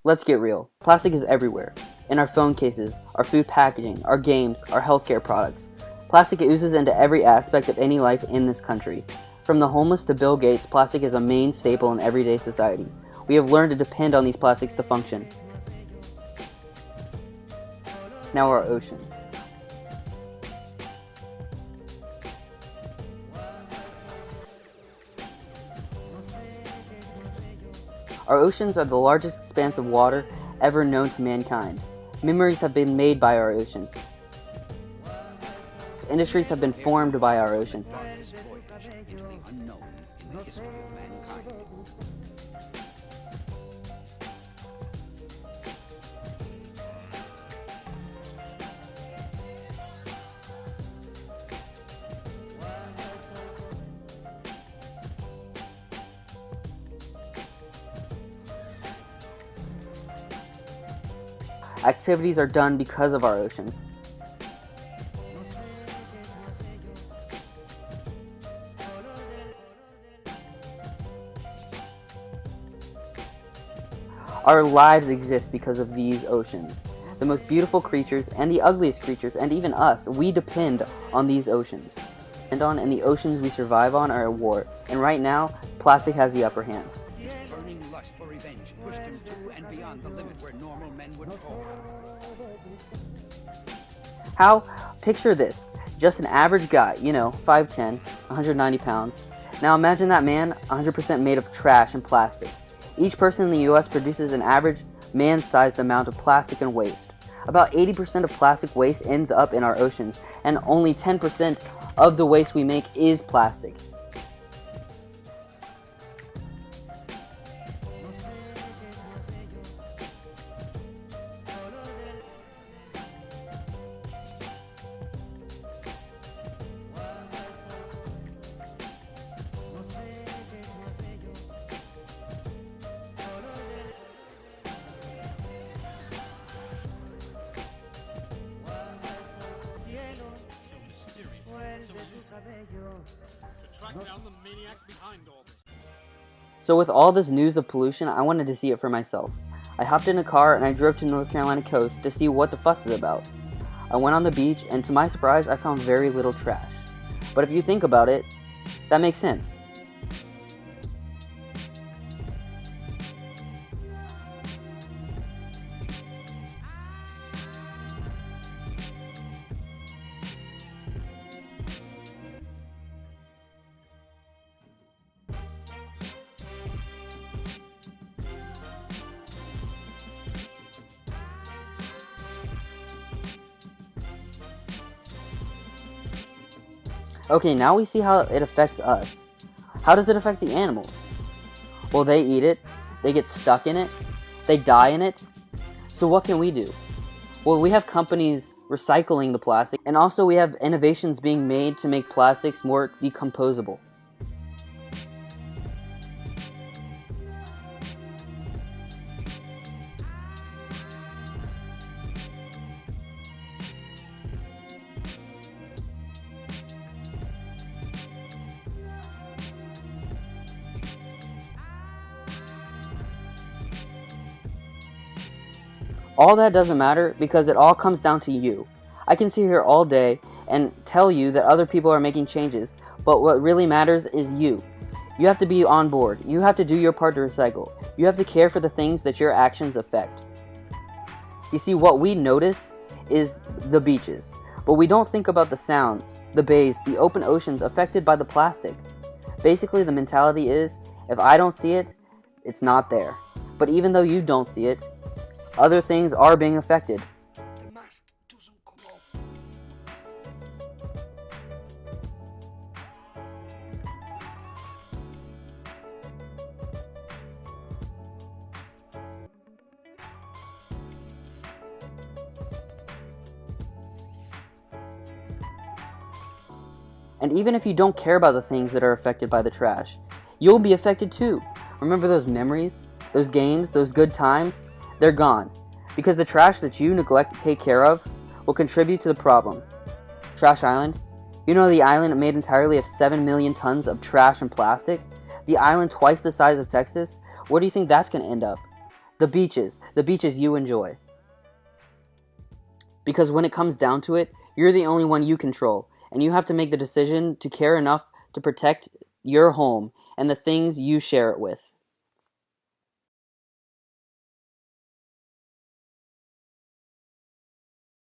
Let's get real. Plastic is everywhere. In our phone cases, our food packaging, our games, our healthcare products. Plastic oozes into every aspect of any life in this country. From the homeless to Bill Gates, plastic is a main staple in everyday society. We have learned to depend on these plastics to function. Now our oceans. Our oceans are the largest expanse of water ever known to mankind. Memories have been made by our oceans. Industries have been formed by our oceans. Activities are done because of our oceans. Our lives exist because of these oceans. The most beautiful creatures and the ugliest creatures, and even us, we depend on these oceans. And the oceans we survive on are at war. And right now, plastic has the upper hand. His burning lust for revenge pushed him to and beyond the limit where normal men would fall. How? Picture this. Just an average guy, 5'10", 190 pounds. Now imagine that man 100% made of trash and plastic. Each person in the US produces an average man-sized amount of plastic and waste. About 80% of plastic waste ends up in our oceans, and only 10% of the waste we make is plastic. To track down the maniac behind all this. So with all this news of pollution, I wanted to see it for myself. I hopped in a car and I drove to North Carolina coast to see what the fuss is about. I went on the beach and to my surprise, I found very little trash. But if you think about it, that makes sense. Okay, now we see how it affects us. How does it affect the animals? Well, they eat it, they get stuck in it, they die in it. So what can we do? Well, we have companies recycling the plastic, and also we have innovations being made to make plastics more decomposable. All that doesn't matter because it all comes down to you. I can sit here all day and tell you that other people are making changes, but what really matters is you. You have to be on board. You have to do your part to recycle. You have to care for the things that your actions affect. You see, what we notice is the beaches, but we don't think about the sounds, the bays, the open oceans affected by the plastic. Basically, the mentality is, if I don't see it, it's not there. But even though you don't see it, other things are being affected. The mask doesn't come off. And even if you don't care about the things that are affected by the trash, you'll be affected too. Remember those memories, those games, those good times? They're gone. Because the trash that you neglect to take care of will contribute to the problem. Trash Island? You know the island made entirely of 7 million tons of trash and plastic? The island twice the size of Texas? Where do you think that's going to end up? The beaches you enjoy. Because when it comes down to it, you're the only one you control, and you have to make the decision to care enough to protect your home and the things you share it with.